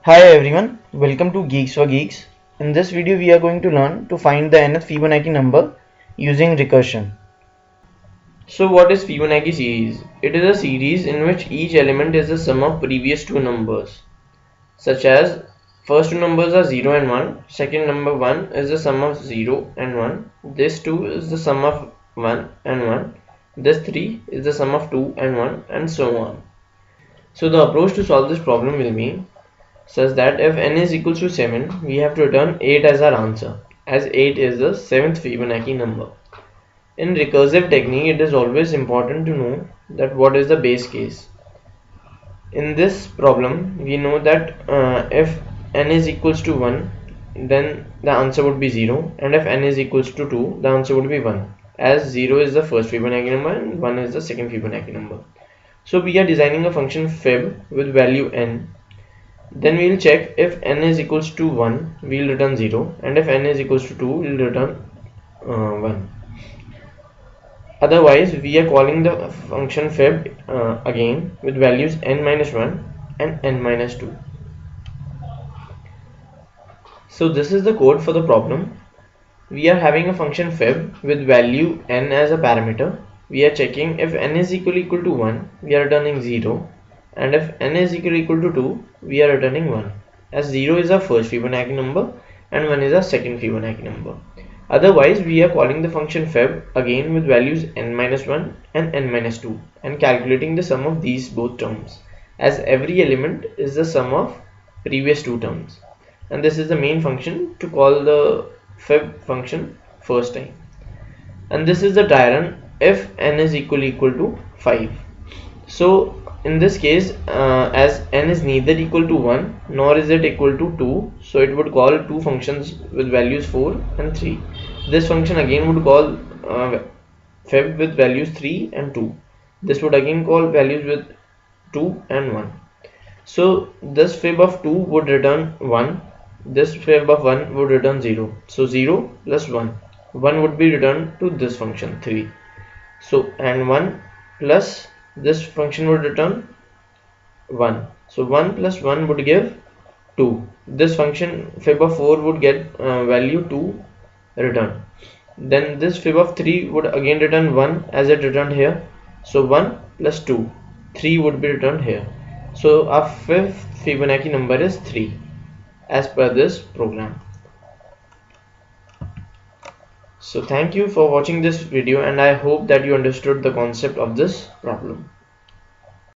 Hi everyone, welcome to Geeks for Geeks. In this video we are going to learn to find the nth Fibonacci number using recursion. So what is Fibonacci series? It is a series in which each element is the sum of previous two numbers, such as first two numbers are 0 and 1, second number 1 is the sum of 0 and 1, this 2 is the sum of 1 and 1, this 3 is the sum of 2 and 1, and so on. So the approach to solve this problem will be such that if n is equals to 7, we have to return 8 as our answer, as 8 is the 7th Fibonacci number. In recursive technique, it is always important to know that what is the base case. In this problem, we know that if n is equals to 1, then the answer would be 0, and if n is equals to 2, the answer would be 1, as 0 is the first Fibonacci number and 1 is the second Fibonacci number. So we are designing a function fib with value n. Then we will check if n is equals to 1, we will return 0, and if n is equals to 2, we will return 1. Otherwise, we are calling the function fib again with values n minus 1 and n minus 2. So this is the code for the problem. We are having a function fib with value n as a parameter. We are checking if n is equal to 1, we are returning 0, and if n is equal to 2, we are returning 1, as 0 is our first Fibonacci number and 1 is our second Fibonacci number. Otherwise, we are calling the function fib again with values n minus 1 and n minus 2 and calculating the sum of these both terms, as every element is the sum of previous two terms, and this is the main function to call the fib function first time. And this is the trie if n is equal to 5. So in this case, as n is neither equal to 1 nor is it equal to 2, so it would call two functions with values 4 and 3. This function again would call fib with values 3 and 2. This would again call values with 2 and 1. So this fib of 2 would return 1, this fib of 1 would return 0. So 0 plus 1 would be returned to this function 3. So and 1 plus this function would return 1. So 1 plus 1 would give 2. This function fib of 4 would get value 2 return. Then this fib of 3 would again return 1 as it returned here. So 1 plus 2, 3 would be returned here. So our fifth Fibonacci number is 3 as per this program. So thank you for watching this video, and I hope that you understood the concept of this problem.